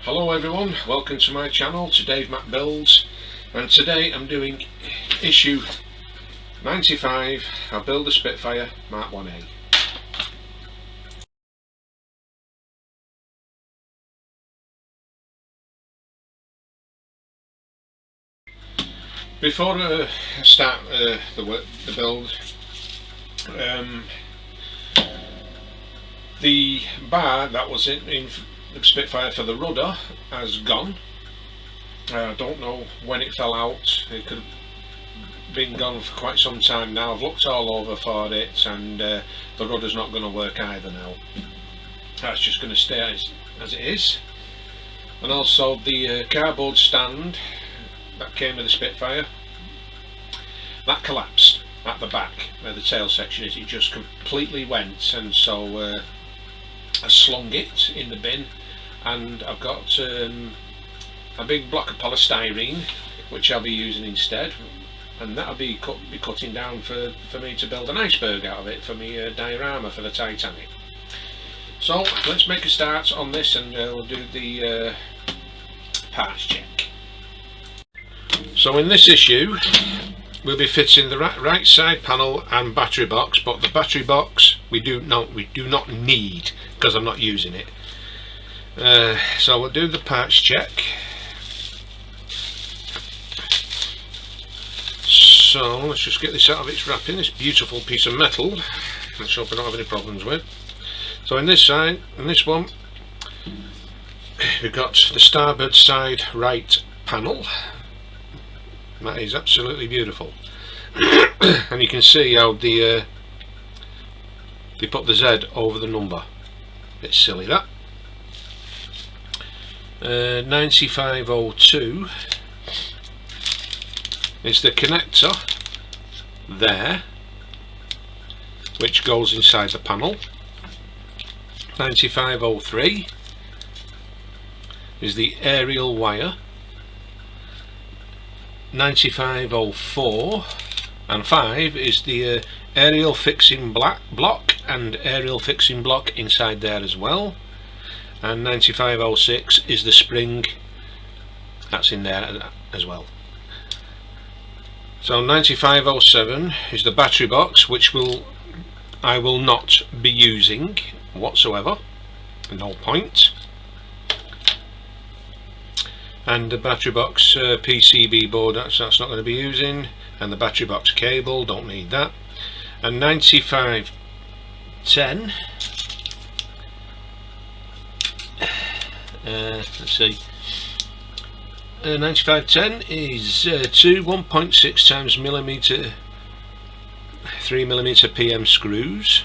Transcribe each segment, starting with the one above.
Hello everyone, welcome to my channel, to Dave Mac Builds, and today I'm doing issue 95 of Build a Spitfire Mark 1A. Before I start the build, the bar that was in the Spitfire for the rudder has gone. I don't know when it fell out. It could have been gone for quite some time now. I've looked all over for it, and the rudder's not going to work either now. That's just going to stay as it is. And also the cardboard stand that came with the Spitfire, that collapsed at the back where the tail section is. It just completely went, and so I slung it in the bin, and I've got a big block of polystyrene which I'll be using instead, and that'll be cutting down for me to build an iceberg out of it for me diorama for the Titanic. So let's make a start on this, and we'll do the parts check. So in this issue we'll be fitting the right side panel and battery box, but the battery box we do not need because I'm not using it. So we'll do the parts check. So let's just get this out of its wrapping, this beautiful piece of metal. Let's hope I don't have any problems with. So in this one we've got the starboard side right panel. That is absolutely beautiful. And you can see how they put the Z over the number. Bit silly that. 9502 is the connector there, which goes inside the panel. 9503 is the aerial wire. 9504 and 5 is the aerial fixing block and aerial fixing block inside there as well. And 9506 is the spring that's in there as well. So 9507 is the battery box, which I will not be using whatsoever, no point. And the battery box PCB board, that's not going to be using, and the battery box cable, don't need that. And 9510, let's see, 9510 is two 1.6 times millimeter 3mm PM screws,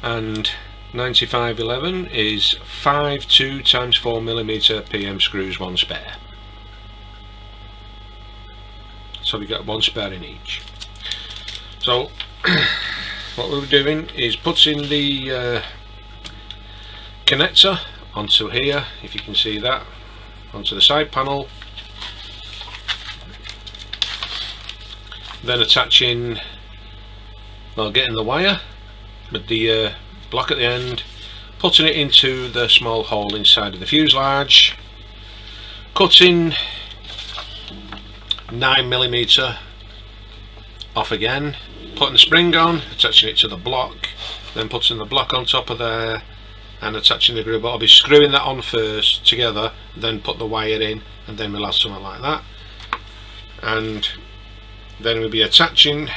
and 9511 is 5 2 times 4mm PM screws, one spare. So we got one spare in each. So what we're doing is putting the connector onto here, if you can see that, onto the side panel, then attaching, well, getting the wire with the block at the end, putting it into the small hole inside of the fuselage, cutting 9mm off again, putting the spring on, attaching it to the block, then putting the block on top of there and attaching the grub. I'll be screwing that on first together, then put the wire in, and then we'll have something like that. And then we'll be attaching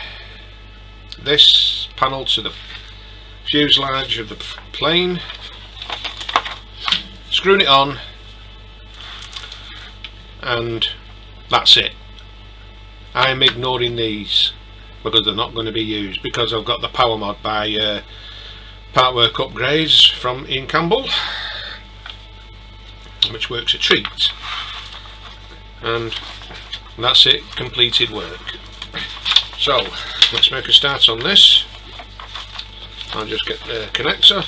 this panel to the fuselage of the plane, screwing it on, and that's it. I'm ignoring these because they're not going to be used, because I've got the power mod by Partwork Upgrades from Ian Campbell, which works a treat. And that's it, completed work. So let's make a start on this. I'll just get the connector.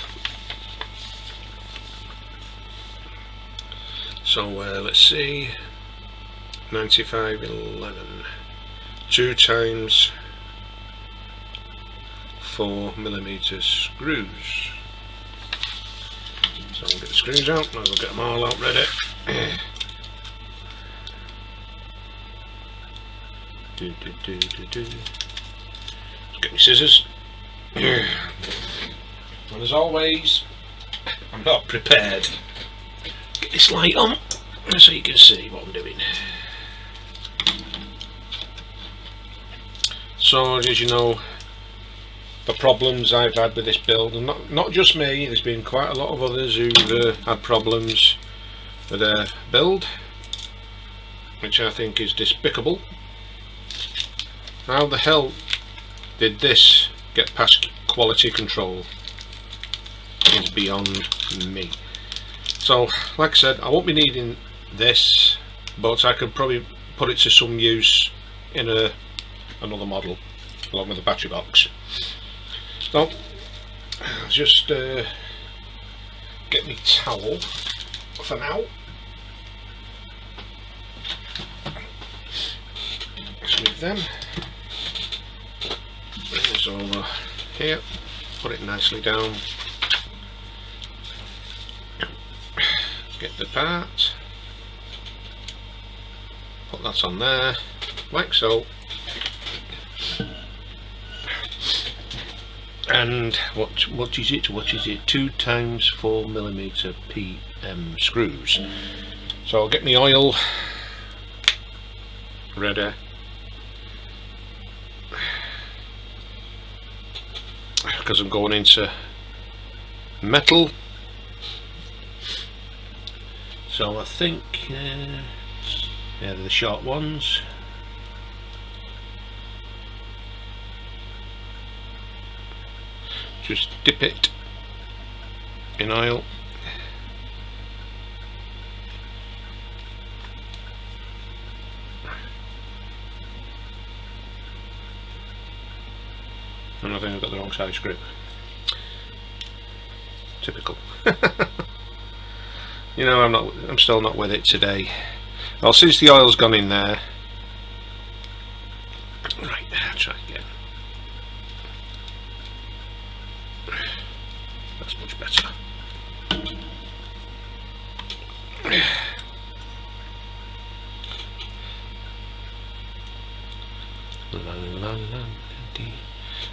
So let's see, 9511, 2 times 4mm screws. So we'll get the screws out, might as well get them all out ready. Let's get my scissors. And as always, I'm not prepared. Get this light on so you can see what I'm doing. So as you know, the problems I've had with this build, and not just me, there's been quite a lot of others who've had problems with their build, which I think is despicable. How the hell did this get past quality control is beyond me. So like I said, I won't be needing this, but I could probably put it to some use in another model along with the battery box. So I'll just get me towel for now. Smooth them. Bring this over here, put it nicely down. Get the part, put that on there, like so. And what is it? 2 times 4mm PM screws. So I'll get my oil ready. Because I'm going into metal. So I think yeah, they're the short ones. Just dip it in oil. And I think I've got the wrong size screw. Typical. You know, I'm still not with it today. Well, since the oil's gone in there. Right, now try again. That's much better.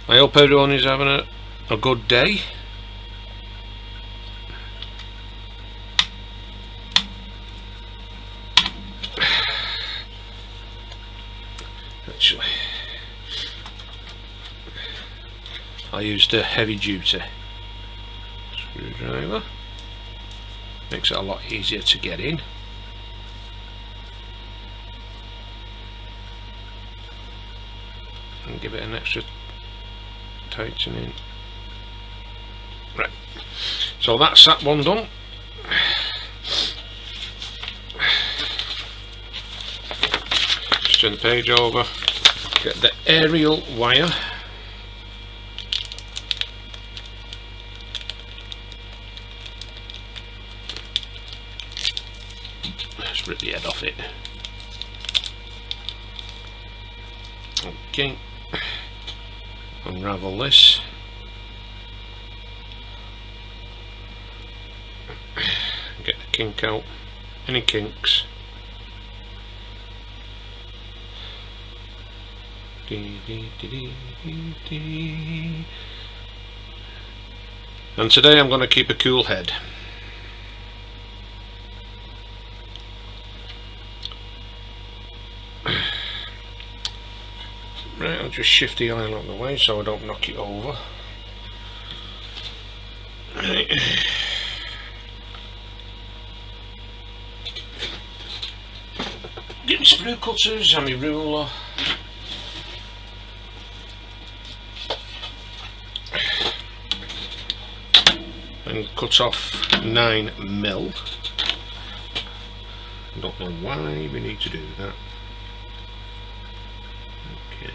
I hope everyone is having a good day. Actually, I used a heavy duty screwdriver. Makes it a lot easier to get in. And give it an extra tightening. Right, so that's that one done. Just turn the page over, get the aerial wire. Let's rip the head off it. Okay. Unravel this. Get the kink out. Any kinks. And today I'm going to keep a cool head. Right, I'll just shift the oil out of the way so I don't knock it over. Right. Get my sprue cutters and my ruler. And cut off 9mm. I don't know why we need to do that. Okay.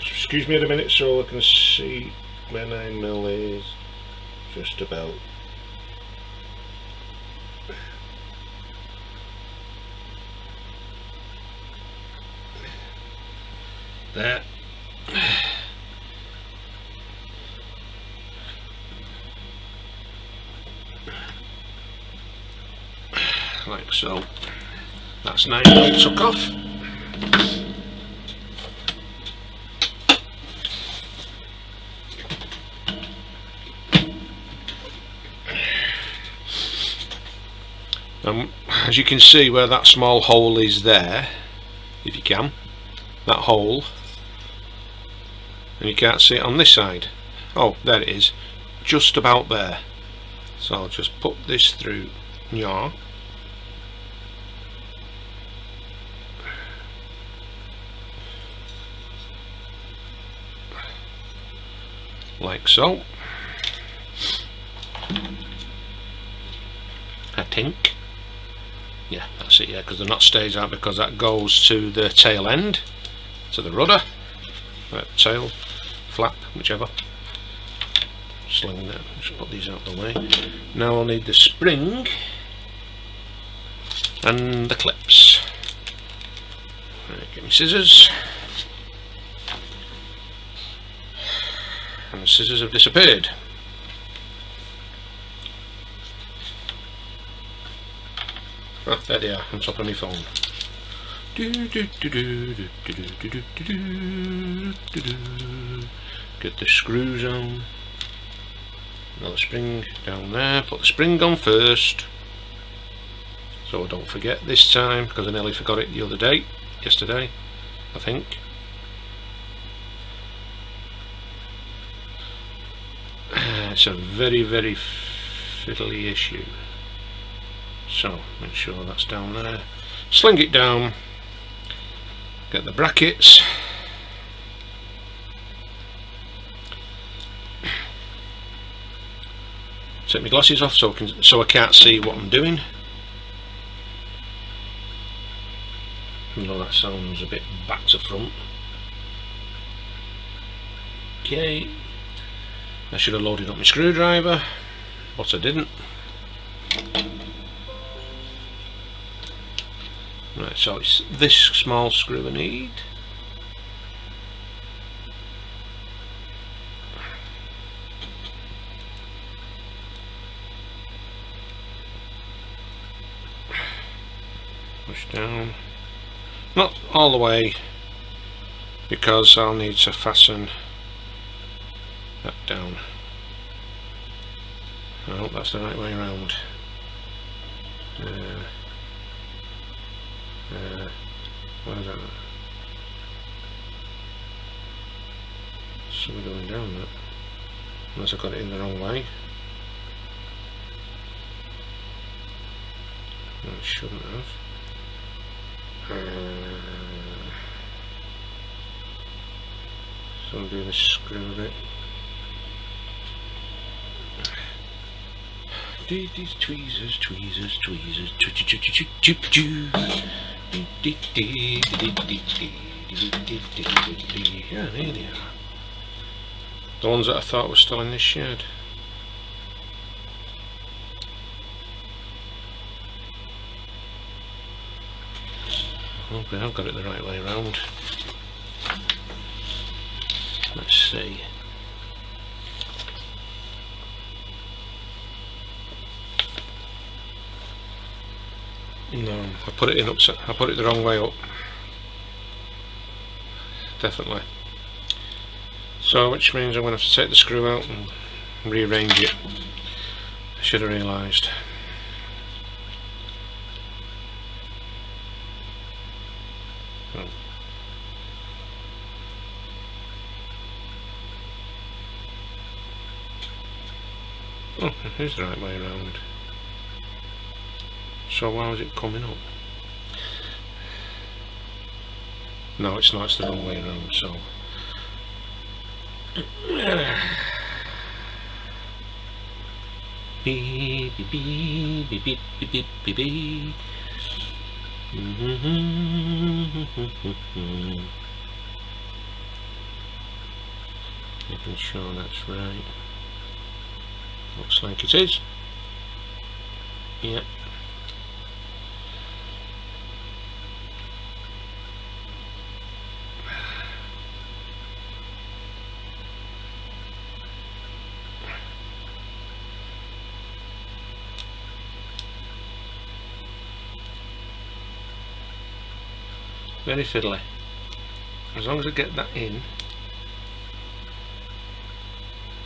Excuse me in a minute so I can see where 9mm is. Just about. There. like so. That's nice and took off. As you can see where that small hole is there, if you can, that hole, and you can't see it on this side. Oh, there it is, just about there. So I'll just put this through here, like so. I think, yeah, that's it. Yeah, because the knot stays out because that goes to the tail end, to the rudder, tail, flap, whichever. Sling that. Just put these out of the way. Now I'll need the spring and the clips. Right, get me scissors. And the scissors have disappeared. Oh, there they are, on top of my phone. Get the screws on. Another spring down there. Put the spring on first, so I don't forget this time, because I nearly forgot it the other day, yesterday, I think. It's a very, very fiddly issue. So make sure that's down there. Sling it down. Get the brackets. Take my glasses off so I can't see what I'm doing. I know that sounds a bit back to front. Okay. I should have loaded up my screwdriver, but I didn't. Right, so it's this small screw I need. Push down. Not all the way, because I'll need to fasten that down. I hope that's the right way around. What is that? So we're going down that, unless I got it in the wrong way. No, it shouldn't have. So undo this screw bit. These tweezers, tweezers, tweezers, yeah, there they are. The ones that I thought were still in this shed. Okay, I've got it the right way around. Let's see. No, I put it in upset. I put it the wrong way up. Definitely. So, which means I'm going to have to take the screw out and rearrange it. I should have realised. Oh, here's the right way around. So why was it coming up? No, it's not, it's the wrong way around, so... Beep, beep, beep, beep, beep, beep, beep, beep. Making sure that's right. Looks like it is. Yep. very fiddly. As long as I get that in,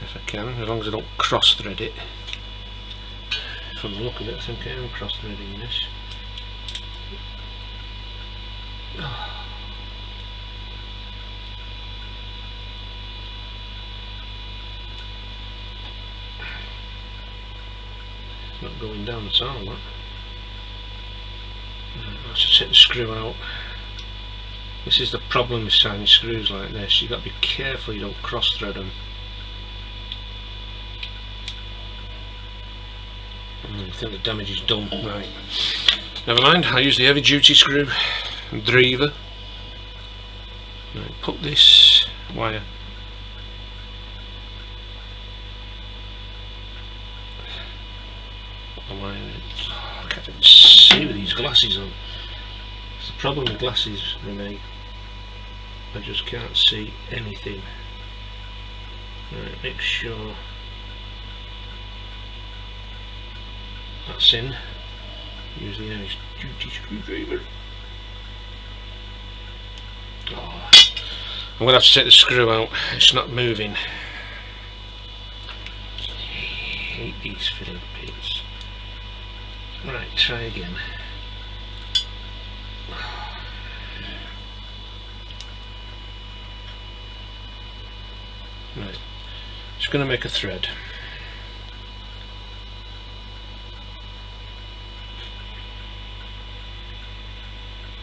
if I can, as long as I don't cross thread it. From the look of it, I think I am cross threading this. It's not going down at all, that. Let's just take the screw out. This is the problem with tiny screws like this. You've got to be careful you don't cross thread them. I think the damage is done. Right, never mind, I'll use the heavy duty screw driver. Right, put this wire in. Oh, I can't even see with these glasses on. It's the problem with glasses for me. I just can't see anything. Right, make sure that's in. Use the heavy duty screwdriver. Oh, I'm going to have to take the screw out, it's not moving. I hate these fiddle bits. Right, try again. Right, just going to make a thread.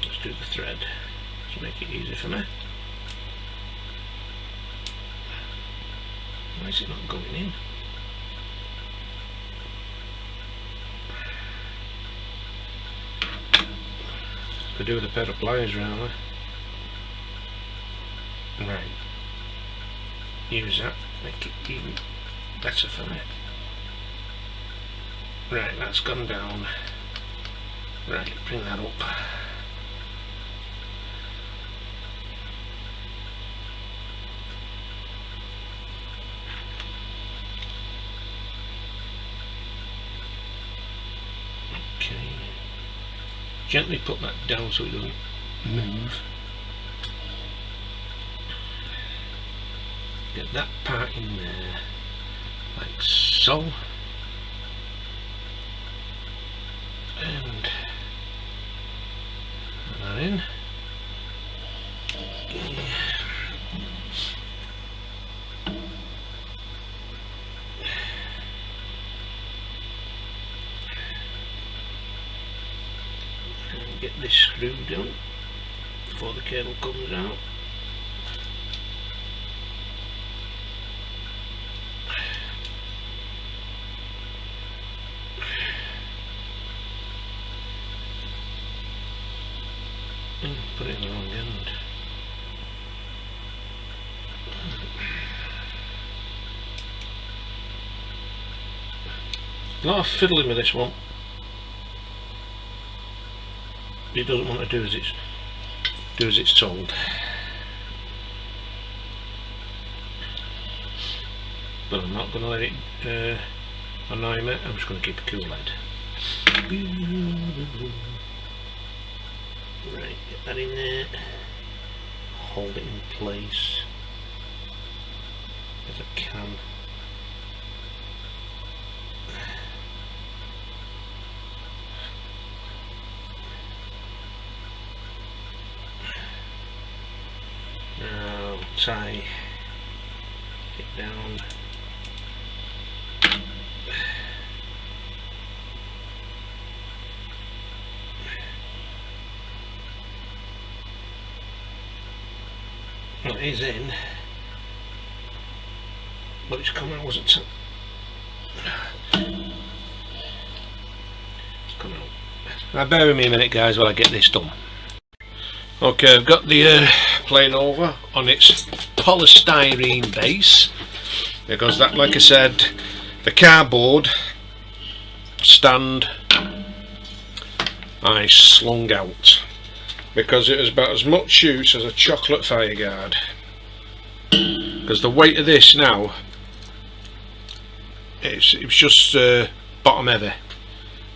Let's do the thread to make it easy for me. Why is it not going in? Could do with a pair of pliers really. Right. Use that, make it even better for me. Right, that's gone down. Right, bring that up. Okay. Gently put that down so it doesn't move. Get that part in there, like so, and that in. Okay. And get this screw done before the cable comes out. Put it in the wrong end. A lot of fiddling with this one. It doesn't want to do as it's told. But I'm not going to let it annoy me. I'm just going to keep a cool head. Right, get that in there, hold it in place as I can. Now tie it down. Well, it is in, but its come out wasn't. It's come out. Now bear with me a minute, guys, while I get this done. Okay, I've got the plane over on its polystyrene base because that, like I said, the cardboard stand I slung out because it was about as much use as a chocolate fire guard, because the weight of this now, it was just bottom heavy.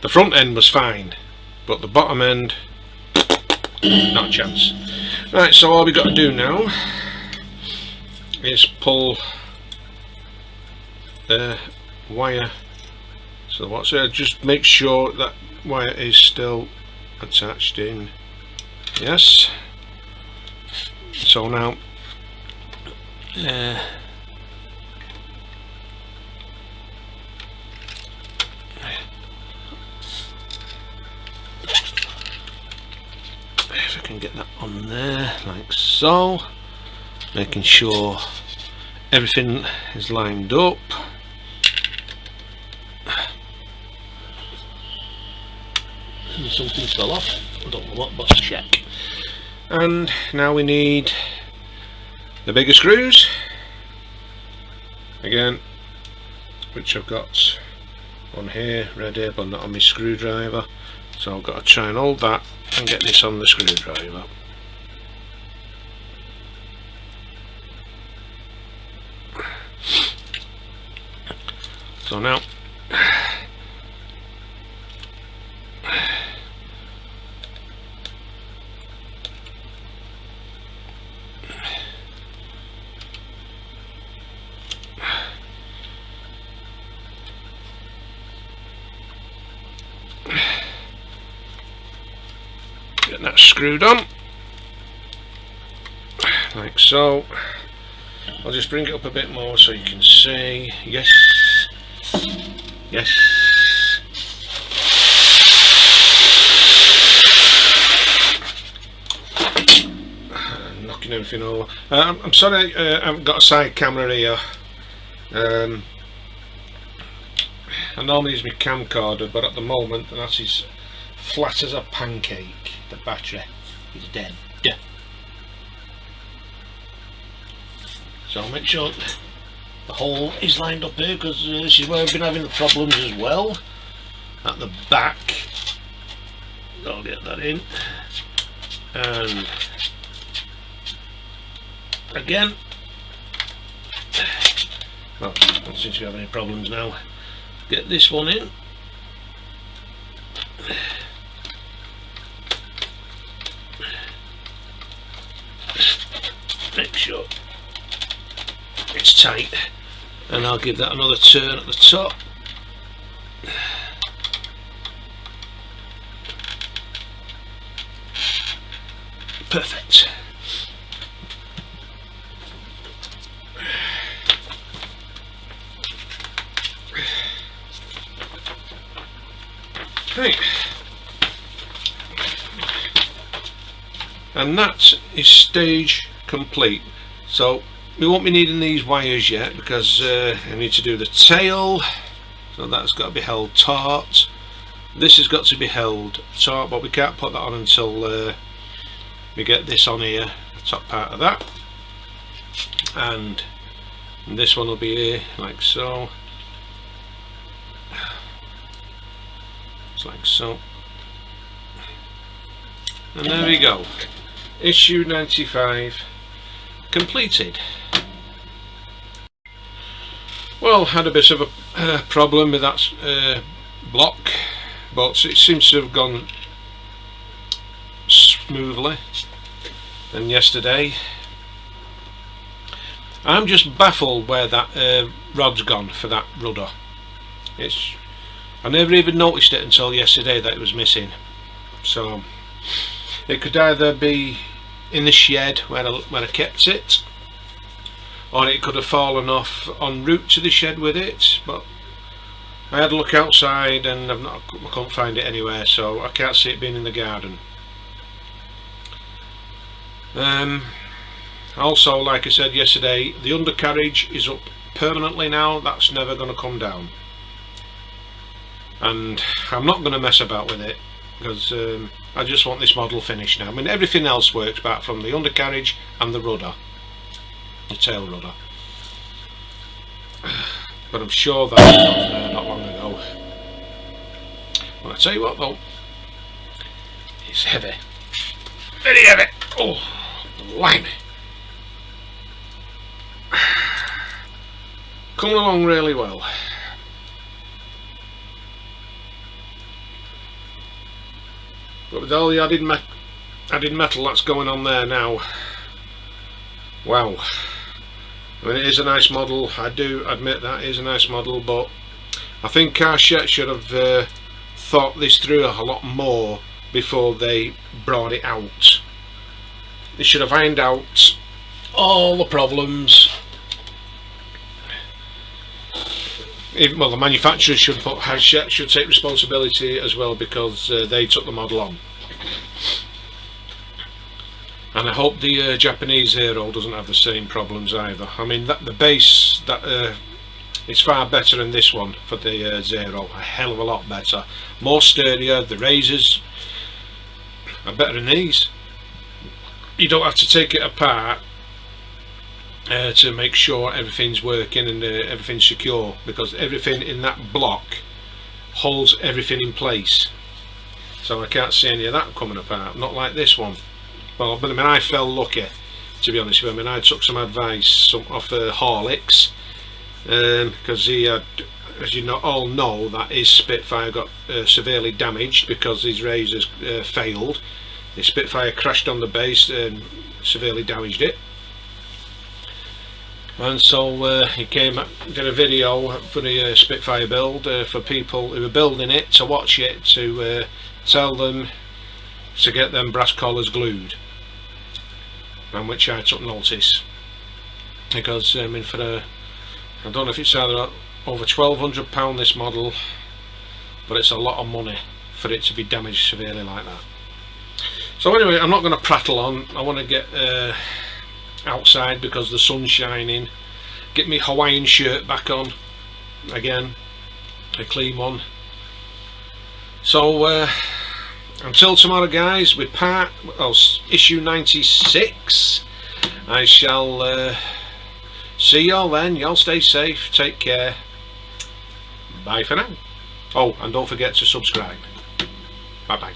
The front end was fine, but the bottom end, not a chance. Right, so all we got to do now is pull the wire. So what's there? Just make sure that wire is still attached in. Yes. So now if I can get that on there like so, making sure everything is lined up. And something fell off, I don't know what, but I'll check. And now we need the bigger screws again, which I've got on here ready but not on my screwdriver, so I've got to try and hold that and get this on the screwdriver. So now get that screwed on like so. I'll just bring it up a bit more so you can see. Yes, yes. Knocking everything over. I'm sorry I haven't got a side camera here. I normally use my camcorder, but at the moment that's as flat as a pancake. The battery is dead. So I'll make sure the hole is lined up here, because this is where I've been having the problems as well. At the back, I'll get that in, and again, well, don't seem to be having any problems now. Get this one in. Make sure it's tight, and I'll give that another turn at the top. Perfect. Right. And that is stage complete. So we won't be needing these wires yet, because I need to do the tail, so that's got to be held taut. This has got to be held taut, but we can't put that on until we get this on here, the top part of that, and this one will be here like so. It's like so, and there we go. Issue 95 completed. Well, had a bit of a problem with that block, but it seems to have gone smoothly than yesterday. I'm just baffled where that rod's gone for that rudder. I never even noticed it until yesterday that it was missing. So it could either be in the shed where I kept it, or it could have fallen off en route to the shed with it, but I had a look outside and I couldn't find it anywhere, so I can't see it being in the garden. Also, like I said yesterday, the undercarriage is up permanently now. That's never going to come down, and I'm not going to mess about with it, because I just want this model finished now. I mean, everything else works apart from the undercarriage and the rudder, the tail rudder, but I'm sure that was done there not long ago. Well, I tell you what though, it's heavy, very heavy. Oh, blimey. Coming along really well. But with all the added added metal that's going on there now. Wow. I mean, it is a nice model, I do admit that it is a nice model, but I think Hachette should have thought this through a lot more before they brought it out. They should have ironed out all the problems. Well, the manufacturers should put Hachette should take responsibility as well, because they took the model on. And I hope the Japanese Zero doesn't have the same problems either. I mean, the base that is far better than this one for the Zero, a hell of a lot better, more sturdier. The razors are better than these. You don't have to take it apart to make sure everything's working and everything's secure, because everything in that block holds everything in place, so I can't see any of that coming apart, not like this one. Well, but I mean, I fell lucky, to be honest with you. I mean, I took some advice off Horlicks, because he had, as you all know, that his Spitfire got severely damaged because his razors failed. The Spitfire crashed on the base and severely damaged it. And so he did a video for the Spitfire build for people who were building it to watch it, to tell them to get them brass collars glued, and which I took notice, because I mean, for I don't know if it's either over £1,200 this model, but it's a lot of money for it to be damaged severely like that. So anyway, I'm not going to prattle on. I want to get outside because the sun's shining, get me Hawaiian shirt back on again, a clean one. So until tomorrow, guys, with issue 96, I shall see y'all then. Y'all stay safe, take care, bye for now. Oh, and don't forget to subscribe. Bye bye.